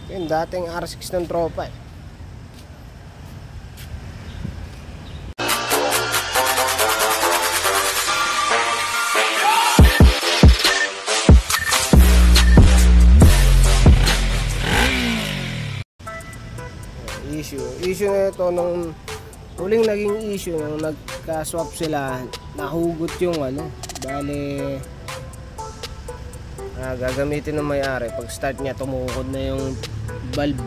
Yung dating R6 ng tropa eh. Issue na ito nung huling naging issue nung nagka-swap sila, nahugot yung bale gagamitin ng may-ari. Pag start niya tumukod na yung valve,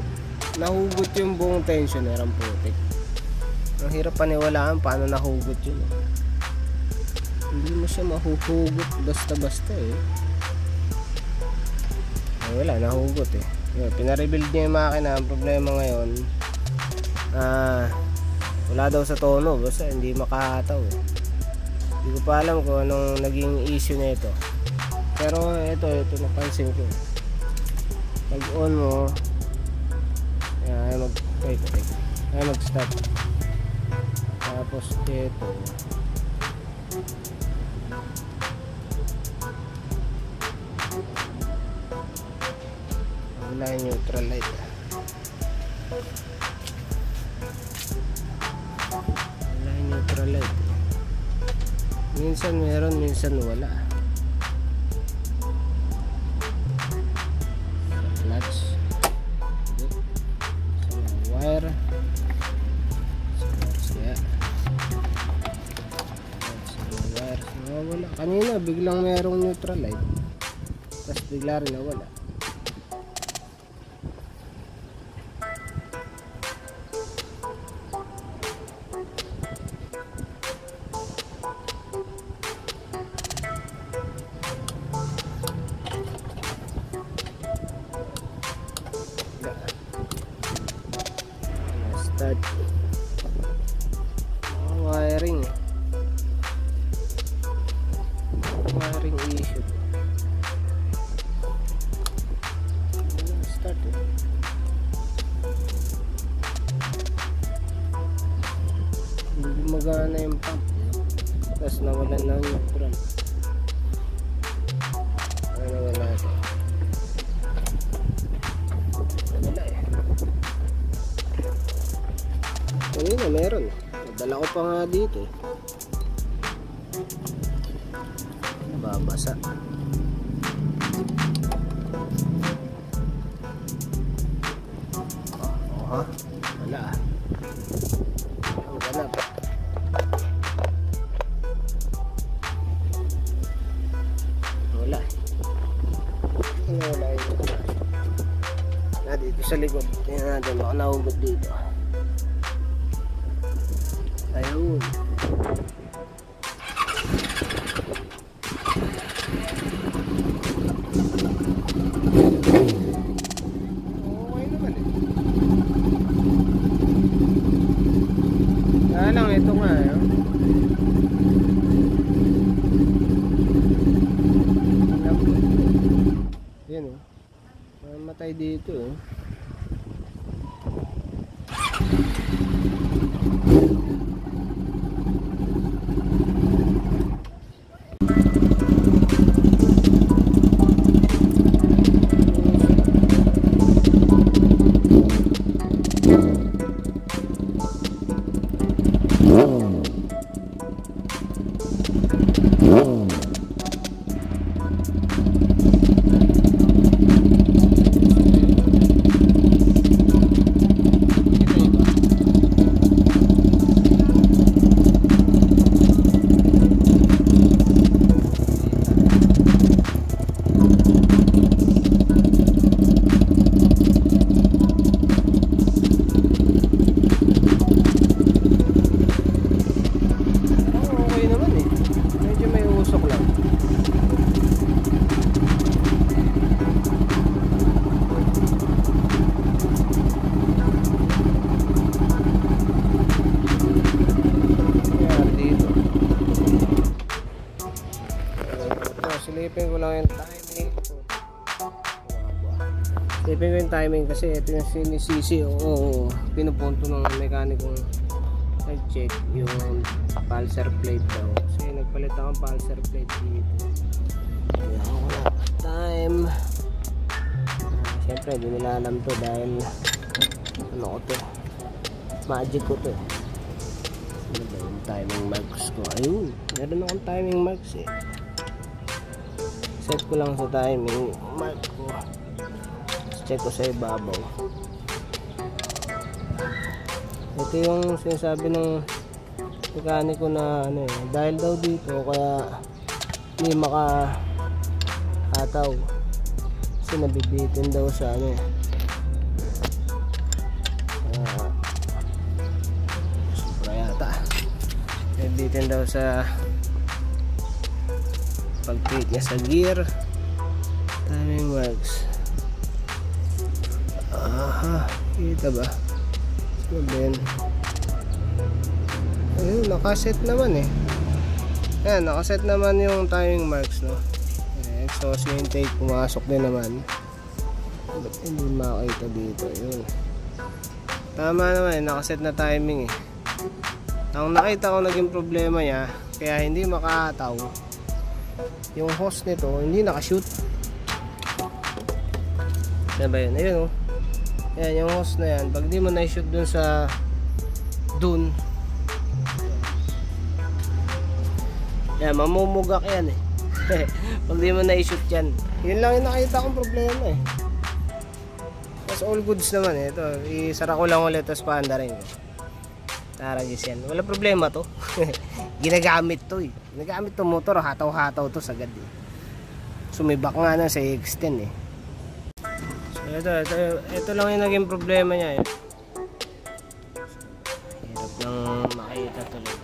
nahugot yung buong tensioner, ang putik. Ang hirap paniwalaan paano nahugot yun. Hindi mo siya mahuhugot basta-basta eh. Wala, nahugot eh. Pinarebuild niya yung makina. Ang problema ngayon, wala daw sa tono, basta hindi makahataw eh. Hindi ko pa alam kung anong naging issue na ito. Pero ito napansin ko. Pag on mo, ay mag-start. Tapos ito, wala yung neutral light. Wala yung neutral light. Minsan meron, minsan wala. Clutch. Sa wire. Wala. Kanina biglang merong neutral light, tapos bigla rin nawala. Start wiring issue. Start eh. Hindi magana yung pump, tapos nawalan na yung neutral. Wala ito. Wala eh. Kanina meron. Nadala ko pa nga dito eh. Babasa. Wala. Ang ganap. Wala. Wala yun. Dito sa likod. Tingnan natin, baka nahugot dito. Ayun. Okay naman eh. Kaya lang ito nga eh. Yan oh. Mamatay dito eh. Silipin ko lang yung timing. Silipin ko yung timing kasi ito yung sinisisi o pinupunto ng mekanikong nag-check yung pulsar plate daw. Kasi nagpalit akong pulsar plate dito. Kaya ako wala time. Siyempre Siyempre hindi nila alam to dahil ano ko to, magic ko to. Ano ba yung timing marks ko? Ayun, meron akong timing marks eh. Set ko lang sa timing mark ko. Check ko sa ibabaw. Ito yung sinasabi ng mekaniko na ano eh, dahil daw dito kaya hindi makahataw kasi nabibitin daw sa ano eh, sobra yata, nabibitin daw sa pag-fit niya sa gear. Timing marks. Aha, kita ba? So then, ayun, nakaset naman eh. Ayan, nakaset naman yung timing marks, no? Exhaust intake, pumasok din naman. Ba't hindi makakita dito? Ayun. Tama naman, nakaset na timing eh. Ang nakita ko naging problema niya, kaya hindi makataw. Yung hose nito, hindi nakashoot. Ano ba yun? Ayun oh. Ayan, yung hose na yan. Pag di mo na-shoot dun sa dun, yan, mamumugak yan eh. Pag di mo na-shoot yan. Yun lang yung nakita kong problema eh. Tapos all goods naman eh. Ito, isara ko lang ulit tapos paanda rin ko. Taragis yan. Wala problema to. Ginagamit to eh. Ginagamit to motor. Hataw-hataw to sagad eh. Sumibak nga na sa extend eh. So ito lang yung naging problema niya eh. Hirap nang makita tuloy.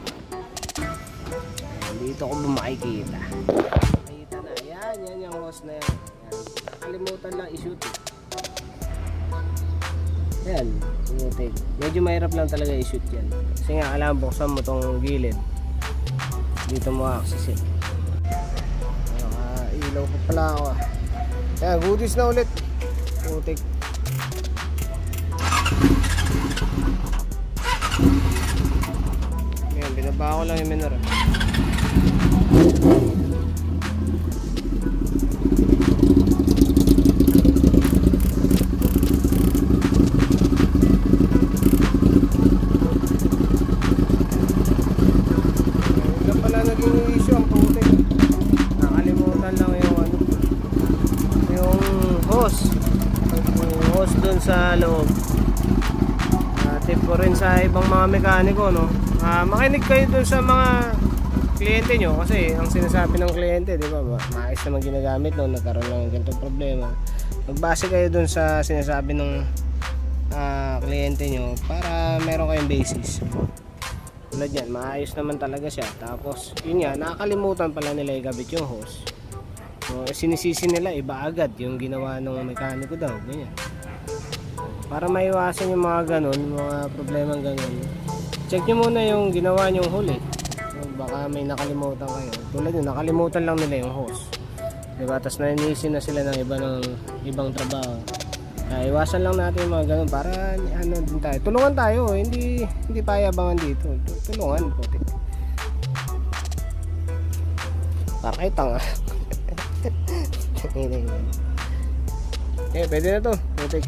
Dito ko ba makikita? Makikita na. Yan yung hose na yan. Nakalimutan lang i-shoot eh. Yan, medyo mahirap lang talaga i-shoot yan. Kasi nga alam, buksan mo tong gilid, dito mo access eh. Ilaw pa pala ako ah. Yan, goodies na ulit. Putik. Yan, binaba ko lang yung minor. Dun sa loob. Tip ko rin sa ibang mga mekaniko, no? Makinig kayo dun sa mga kliyente nyo kasi ang sinasabi ng kliyente, di ba? Maayos naman ginagamit, no? Nagkaroon lang ng ganitong problema. Magbase kayo dun sa sinasabi ng kliyente nyo para meron kayong basis. Tulad yan, maayos naman talaga siya. Tapos, yun nga, nakakalimutan pala nila ikabit yung hose. So, sinisisi nila iba agad yung ginawa ng mekaniko daw, ganyan. Para maiwasan yung mga ganun, mga problemang ganun, check nyo muna yung ginawa nyong huli. So, baka may nakalimutan kayo. Tulad yun, nakalimutan lang nila yung hose, diba? Tapos nainisin na sila ng ibang trabaho. Iwasan lang natin yung mga ganun para ano din tayo. Tulungan tayo, hindi payabangan dito. Tulungan, putik. Para kayo tanga. Okay, pwede na to, putik.